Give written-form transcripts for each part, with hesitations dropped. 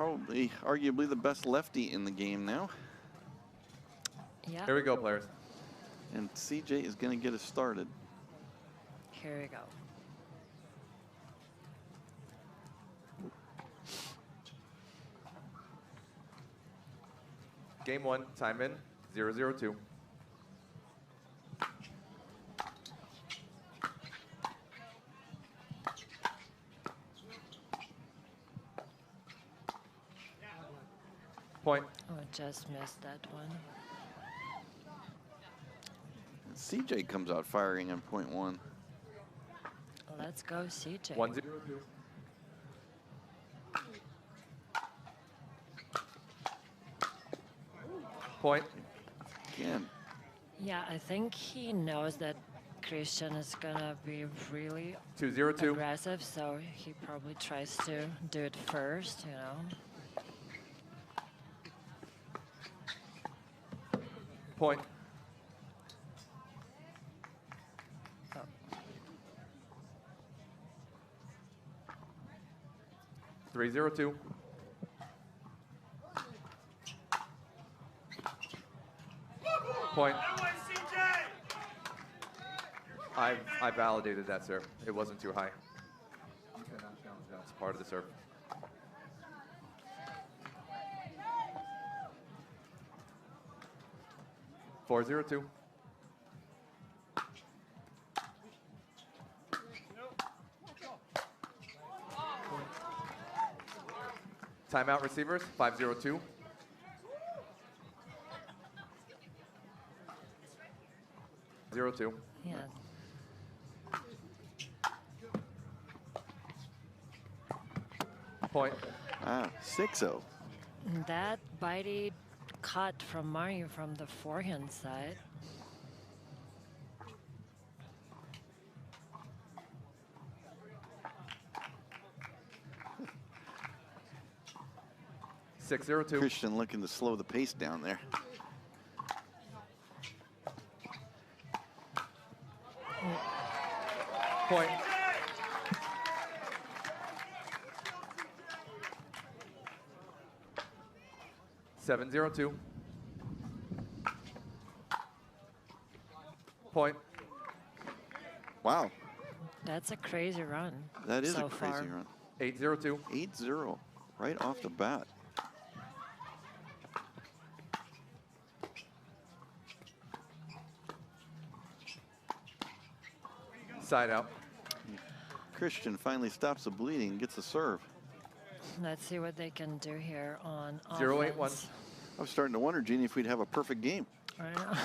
probably, arguably, the best lefty in the game now. Yeah. Here we go, players. And CJ is going to get us started. Here we go. Game 1, time in, 0-0-2. Point. Oh, I just missed that one. And CJ comes out firing on point 1. Let's go, CJ. 1-0-2. Point. Again. Yeah, I think he knows that Christian is gonna be really 2-0-2. aggressive, so he probably tries to do it first, you know. Point. Oh. 3-0-2. Point. I validated that serve. It wasn't too high. It's part of the serve. Four zero two. Timeout receivers 5-0-2. Zero two. Yeah. Point. Ah, 6-0. That bitey cut from Mario from the forehand side. Six zero two. Christian looking to slow the pace down there. Point. Seven zero two. Point. Wow, That's a crazy run. that is so a crazy far. run. 8-0-2. 8-0, right off the bat. Side out. Christian finally stops the bleeding and gets the serve. Let's see what they can do here on 0-8-1. offense. I was starting to wonder, Jeannie, if we'd have a perfect game. I know.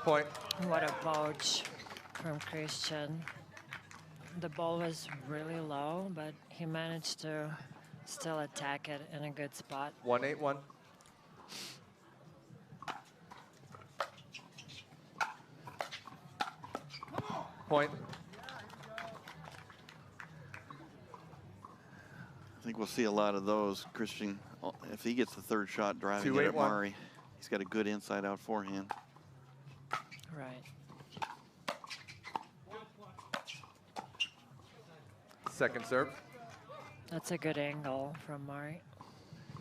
Point. What a poach from Christian. The ball was really low, but he managed to still attack it in a good spot. 1-8-1. Point. I think we'll see a lot of those. Christian, if he gets the third shot driving it at 2-8-1. Murray, he's got a good inside-out forehand. Right. Second serve. That's a good angle from Mari.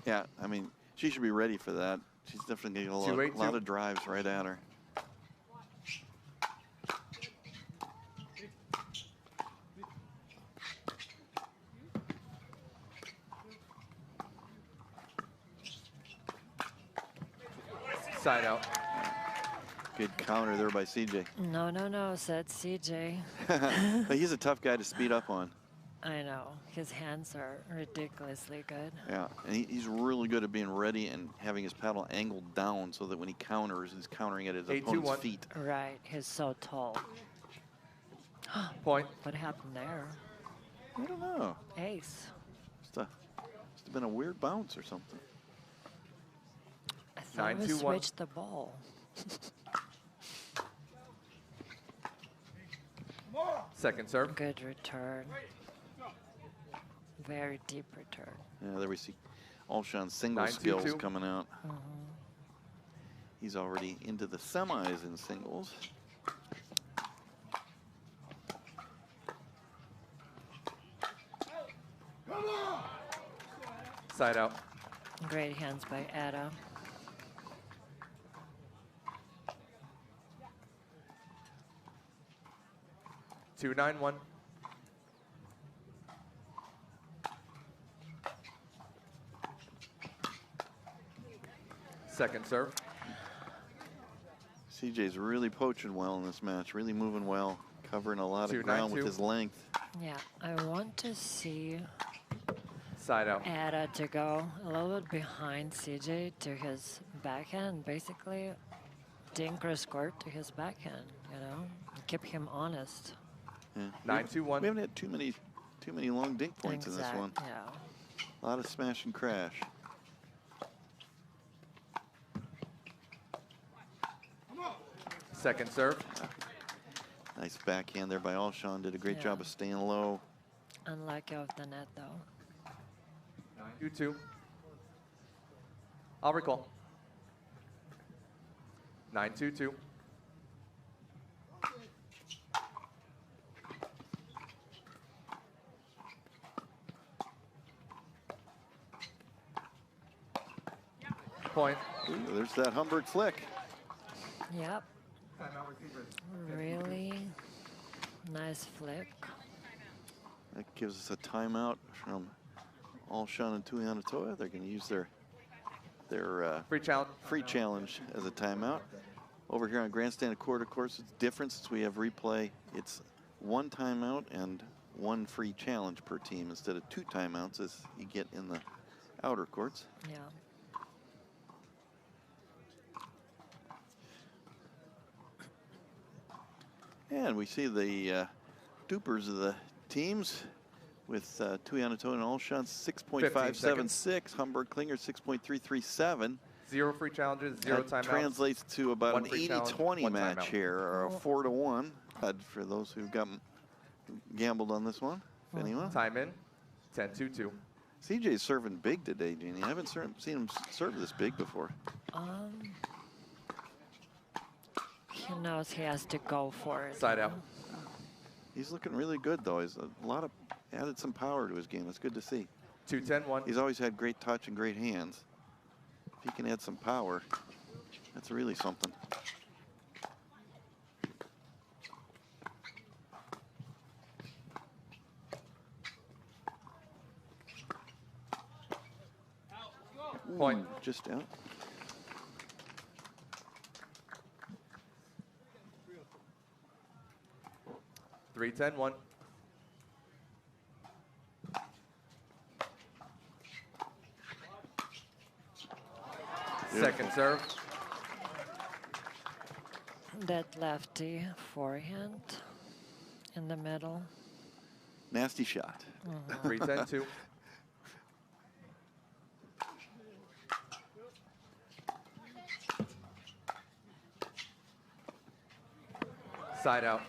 Yeah, I mean, she should be ready for that. She's definitely getting a lot of drives right at her. Side out. Good counter there by CJ. No, said CJ. But he's a tough guy to speed up on. I know. His hands are ridiculously good. Yeah, and he's really good at being ready and having his paddle angled down so that when he counters, he's countering at his opponent's feet. Right. He's so tall. Point. What happened there? I don't know. Ace. Must have been a weird bounce or something. I thought we 9-2-1. switched the ball. Second serve. Good return. Very deep return. Yeah, there we see Alshon's single 9-2-2. skills coming out. He's already into the semis in singles. Side out. Great hands by Etta. Two 9-1. Second serve. CJ's really poaching well in this match, really moving well, covering a lot of ground with 2-9-2. his length. Yeah, I want to see Side out. Etta to go a little bit behind CJ to his backhand, basically dink or squirt to his backhand, you know, keep him honest. Yeah. 9-2-1. We haven't had too many long dink points in this one. Yeah. A lot of smash and crash. Second serve. Nice backhand there by Alshon. Did a great Yeah. job of staying low. Unlucky off the net though. 2-2. I'll recall. 9-2-2. Point. Ooh, there's that Humberg flick. Yep. Really nice flick. That gives us a timeout from Alshon and Tuionetoa. They're going to use their Free challenge. free challenge as a timeout. Over here on Grandstand Court, of course, it's different since we have replay. It's one timeout and one free challenge per team instead of two timeouts as you get in the outer courts. Yeah. And we see the dupers of the teams with Tuionetoa and Alshon 6.576, Humberg Klinger 6.337. 0 free challenges, 0 That timeouts. translates to about One an free challenge, 80-20 one match timeout. here, or a 4-1 for those who've gambled on this one. If anyone. Time in. 10-2-2. CJ's serving big today, Jeannie. I haven't seen him serve this big before. He knows he has to go for it. Side out. He's looking really good, though. He's added some power to his game. It's good to see. 2-10-1. He's always had great touch and great hands. If he can add some power, that's really something. Point. Ooh, just out. Three 10-1. Second serve. That lefty forehand in the middle. Nasty shot. 3-10-2. Side out.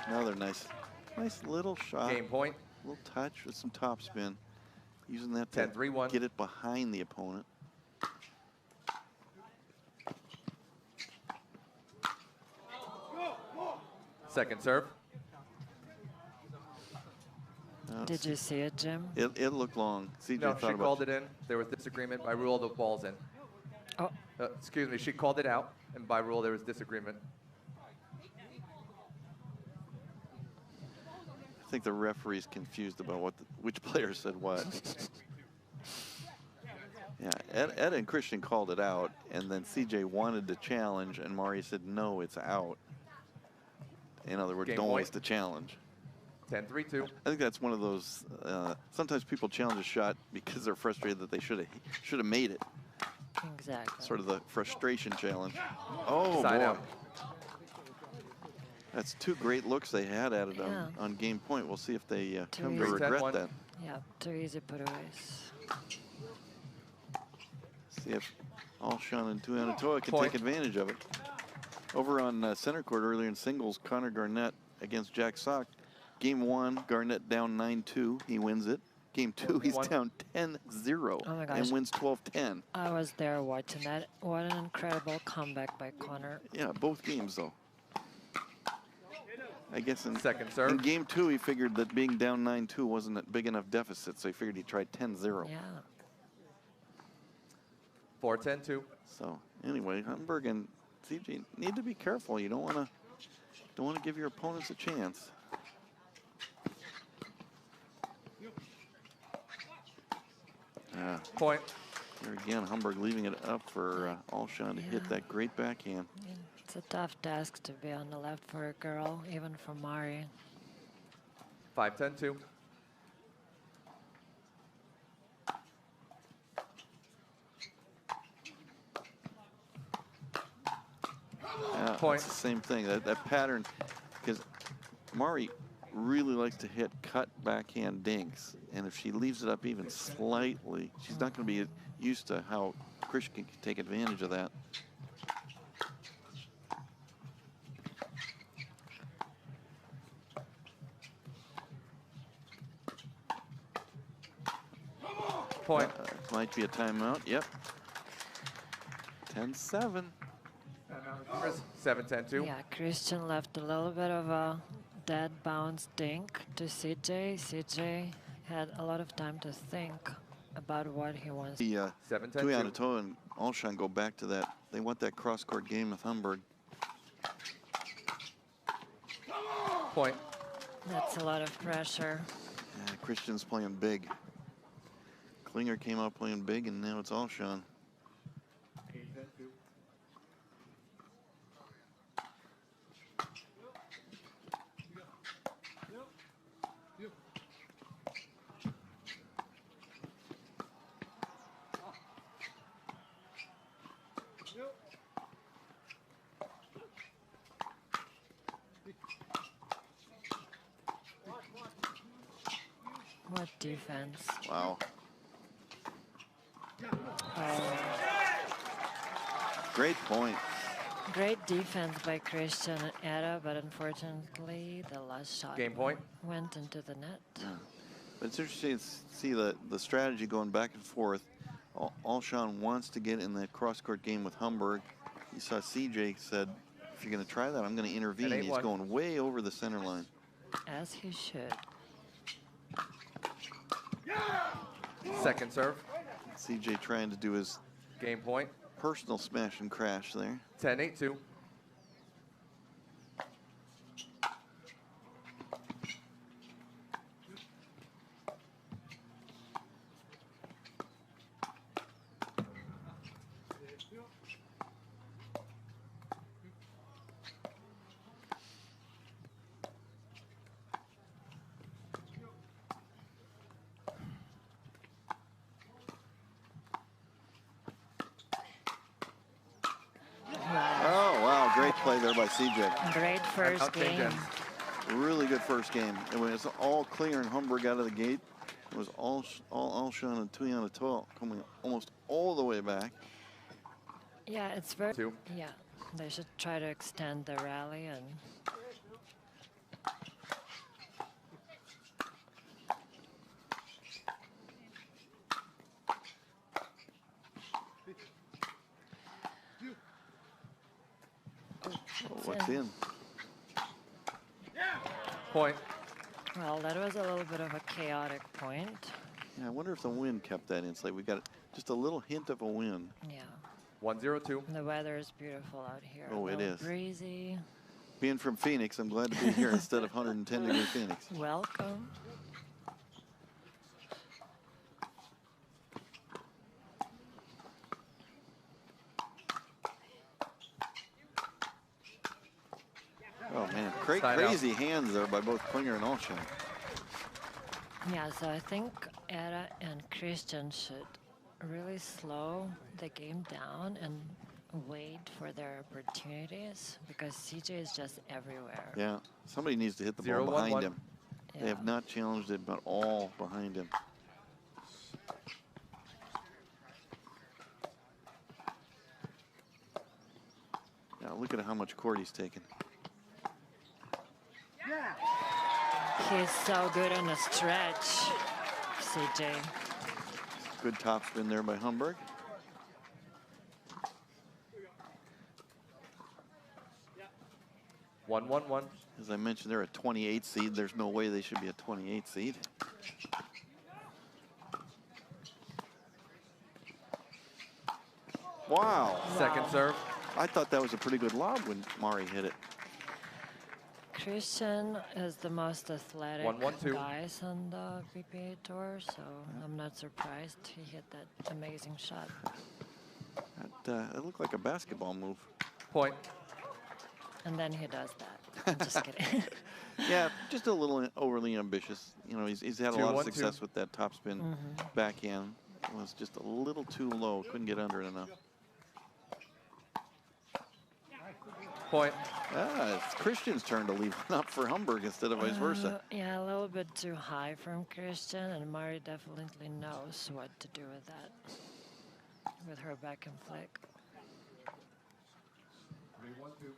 Another nice little shot. Game point. Little touch with some topspin. Using that to 10-3-1. get it behind the opponent. Second serve. Did you see it, Jim? It looked long. CJ No, thought she about called it in. There was disagreement. By rule, the ball's in. Oh, Excuse me, she called it out, and by rule, there was disagreement. I think the referee's confused about which player said what. Yeah, Etta and Christian called it out, and then CJ wanted to challenge, and Mari said, no, it's out. In other words, Game don't point. waste the challenge. 10-3-2. I think that's one of those, sometimes people challenge a shot because they're frustrated that they should have made it. exactly. Sort of the frustration challenge. Oh, Side boy. out. That's two great looks they had at it Yeah. on game point. We'll see if they come to easy. regret 10-1. that. Yeah, too easy putaways. See if Alshon and Tuionetoa can Point. take advantage of it. Over on center court earlier in singles, Connor Garnett against Jack Sock. Game 1, Garnett down 9-2. He wins it. Game 2, he's down 10-0 Oh my gosh. and wins 12-10. I was there watching that. What an incredible comeback by Connor. Yeah, both games though. I guess in Second serve. in game 2, he figured that being down 9-2 wasn't a big enough deficit, so he figured he'd try 10-0. Yeah. 4-10-2. So anyway, Humberg and CJ need to be careful. You don't want to give your opponents a chance. Point. Here again, Humberg leaving it up for Alshon to hit that great backhand. It's a tough task to be on the left for a girl, even for Mari. 5-10-2. Point. It's the same thing. That pattern, because Mari really likes to hit cut backhand dinks, and if she leaves it up even slightly, she's not going to be used to how Christian can take advantage of that. Point. Might be a timeout. Yep. 10-7. 7-10-2. Yeah, Christian left a little bit of a dead bounce dink to CJ. CJ had a lot of time to think about what he wants. The 7-10-2. Tuionetoa and Alshon go back to that. They want that cross-court game with Humberg. Point. That's a lot of pressure. Yeah, Christian's playing big. Klinger came out playing big, and now it's Alshon. What defense. Wow. Oh, Great point. great defense by Christian and Etta, but unfortunately the last shot Game point. went into the net. But it's interesting to see the strategy going back and forth. Alshon wants to get in that cross-court game with Humberg. You saw CJ said, if you're going to try that, I'm going to intervene. And He's 8-1. going way over the center line. As he should. Second serve. CJ trying to do his Game point. personal smash and crash there. 10-8-2. Oh, wow, great play there by CJ. Great first Out game. Jen. Really good first game. And when it's all Klinger and Humberg out of the gate, it was all Alshon and Tuionetoa coming almost all the way back. Yeah, it's very. 2. Yeah, they should try to extend the rally and. Oh, what's in? Point. Well, that was a little bit of a chaotic point. Yeah, I wonder if the wind kept that in. We got just a little hint of a wind. Yeah. 1-0-2. The weather is beautiful out here. Oh, a it little is. breezy. Being from Phoenix, I'm glad to be here instead of 110-degree Phoenix. Welcome. Oh, man. Side out. Crazy hands there by both Klinger and Alshon. Yeah, so I think Etta and Christian should really slow the game down and wait for their opportunities because CJ is just everywhere. Yeah, somebody needs to hit the ball 0-1-1. behind him. They Yeah. have not challenged it, but all behind him. Now look at how much court he's taken. He's so good on the stretch, CJ. Good topspin there by Humberg. One. As I mentioned, they're a 28 seed. There's no way they should be a 28 seed. Wow. Second serve. I thought that was a pretty good lob when Mari hit it. Christian is the most athletic 1-1-2. guys on the PPA tour, so I'm not surprised he hit that amazing shot. It looked like a basketball move. Point. And then he does that. I'm just kidding. Yeah, just a little overly ambitious. You know, he's had a lot of success with that topspin backhand. It was just a little too low. Couldn't get under it enough. Point. It's Christian's turn to leave one up for Humberg instead of vice versa. Yeah, a little bit too high from Christian, and Mari definitely knows what to do with that, with her back and flick. 3-1-2.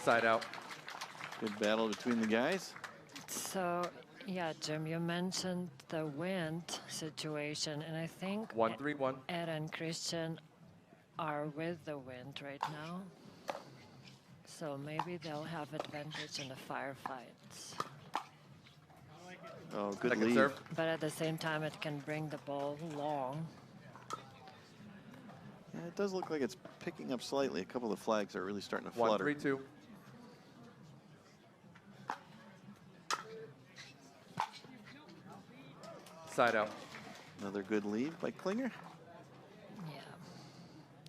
Side out. Good battle between the guys. So, yeah, Jim, you mentioned the wind situation, and I think 1-3-1. Ed and Christian are with the wind right now. So maybe they'll have advantage in the firefights. Oh, good Second lead. serve. But at the same time, it can bring the ball long. Yeah, it does look like it's picking up slightly. A couple of the flags are really starting to flutter. 1-3-2. Side out. Another good lead by Klinger. Yeah.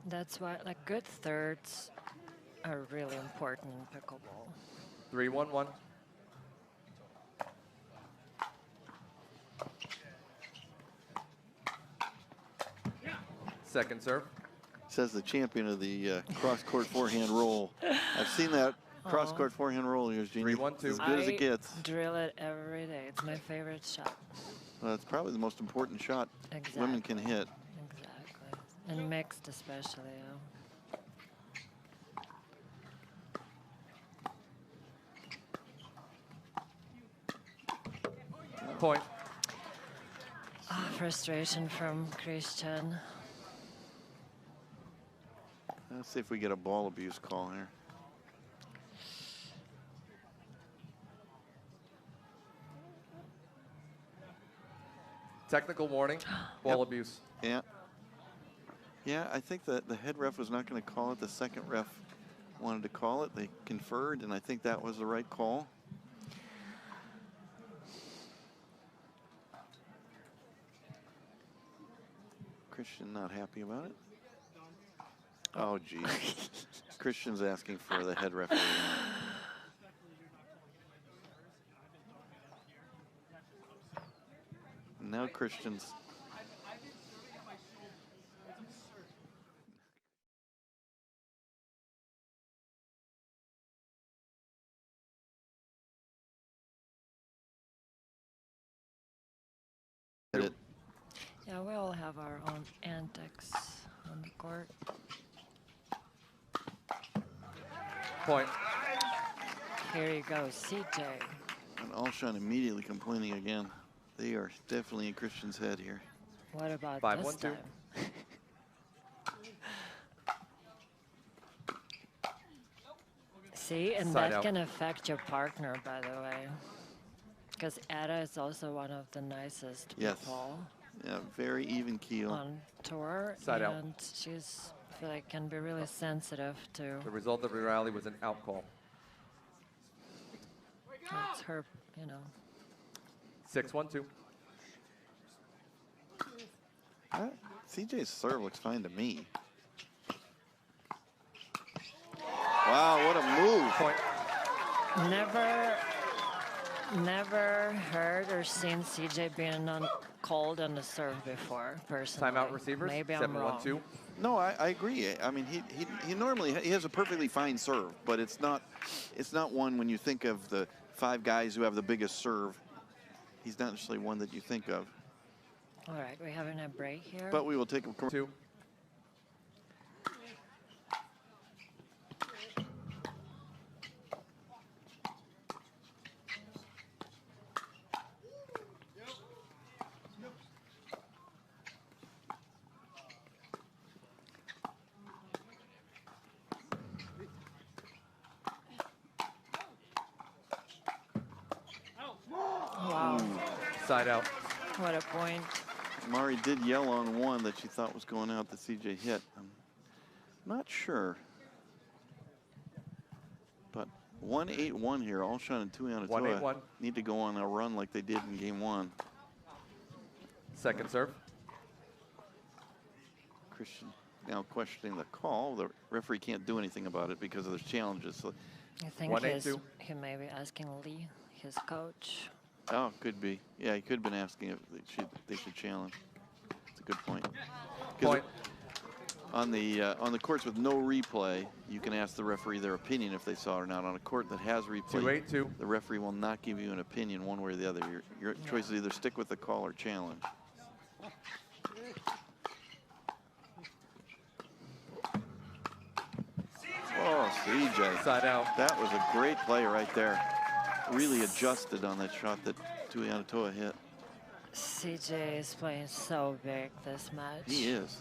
That's why, like, good thirds are really important in pickleball. 3-1-1. Second serve. Says the champion of the cross-court forehand roll. I've seen that cross-court forehand roll here, Jeannie. 3-1-2. As good as it gets. Drill it every day. It's my favorite shot. Well, it's probably the most important shot women can hit. Exactly. And mixed especially, Point. Frustration from Christian. Let's see if we get a ball abuse call here. Technical warning. Ball abuse. Yeah. Yeah, I think that the head ref was not going to call it. The second ref wanted to call it. They conferred, and I think that was the right call. Christian not happy about it. Oh, geez. Christian's asking for the head referee. Now Christian's. Yeah, we all have our own antics on the court. Point. Here you go, CJ. And Alshon immediately complaining again. They are definitely in Christian's head here. What about 5-1-2. this time? See, and Side that out. can affect your partner, by the way. Because Etta is also one of the nicest Yes. people Yeah, very even keel. on tour. Side out. And she's, I feel like, can be really sensitive to The result of the rally was an out call. it's her, you know. 6-1-2. CJ's serve looks fine to me. Wow, what a move. Point. Never heard or seen CJ being called on the serve before, personally. Timeout receivers. Maybe I'm wrong. 7-1-2. No, I agree. I mean, he normally he has a perfectly fine serve, but it's not one when you think of the 5 guys who have the biggest serve. He's not necessarily one that you think of. All right, we're having a break here. But we will take a 2. Wow, Side out. what a point. Mari did yell on one that she thought was going out that CJ hit. I'm not sure. But 1-8-1 here. Alshon and Tuionetoa 1-8-1. need to go on a run like they did in game 1. Second serve. Christian now questioning the call. The referee can't do anything about it because of there's challenges. So, I think 1-8-2. he may be asking Lee, his coach. oh, could be. Yeah, he could have been asking if they should challenge. That's a good point. 'Cause Point. on the courts with no replay, you can ask the referee their opinion if they saw it or not. On a court that has replay, 2-8-2. the referee will not give you an opinion one way or the other. Your choice is either stick with the call or challenge. Oh, CJ. Side out. That was a great play right there. Really adjusted on that shot that Tuionetoa hit. CJ is playing so big this match. He is.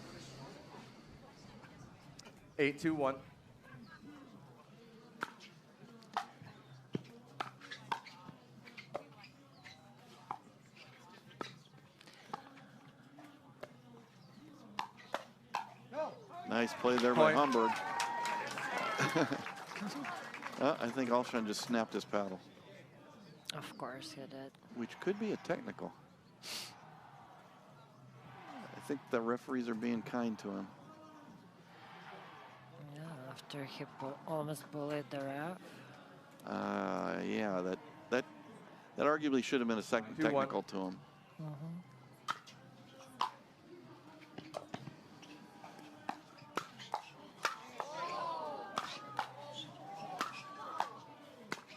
8-2-1. Nice play there by Humberg. I think Alshon just snapped his paddle. Of course he did. Which could be a technical. I think the referees are being kind to him. Yeah, after he almost bullied the ref. Yeah, that arguably should have been a second 2-1. technical to him.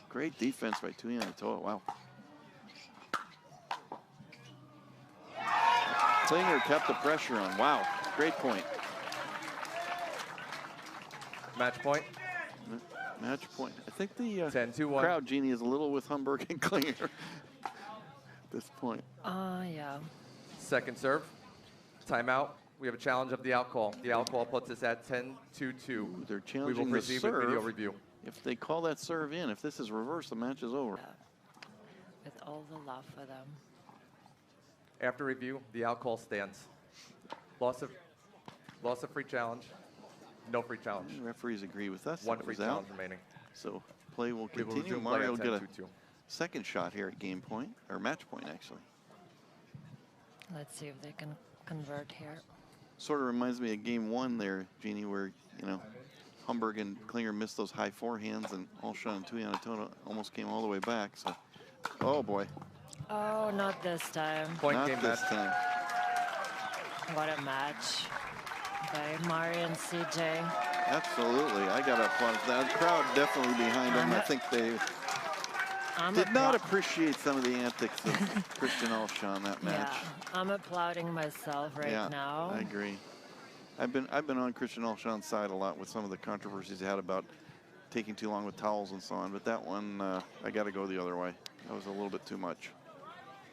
Great defense by Tuionetoa. Wow. Klinger kept the pressure on. Wow. Great point. Match point. Match point. I think the 10-2-1. crowd, Jeannie, is a little with Humberg and Klinger at this point. Yeah. Second serve. Timeout. We have a challenge of the out call. The out call puts us at 10-2-2. They're We will challenging the proceed with serve. video review. If they call that serve in, if this is reversed, the match is over. With all the love for them. After review, the out call stands. Loss of free challenge. No free challenge. Referees agree with us. One It free was out. challenge remaining. So play will We will continue. resume play Mario at will get a 10-2-2. second shot here at game point, or match point, actually. Let's see if they can convert here. Sort of reminds me of game 1 there, Jeannie, where, you know, Humberg and Klinger missed those high forehands, and Alshon and Tuionetoa almost came all the way back. So, oh boy. Oh, not this time. Point Not game this match. time. What a match by Mari and CJ. Absolutely. I got to applaud that. The crowd definitely behind them. I think they did not appreciate some of the antics of Christian Alshon that match. Yeah, I'm applauding myself right now. I agree. I've been on Christian Alshon's side a lot with some of the controversies he had about taking too long with towels and so on, but that one I got to go the other way. That was a little bit too much.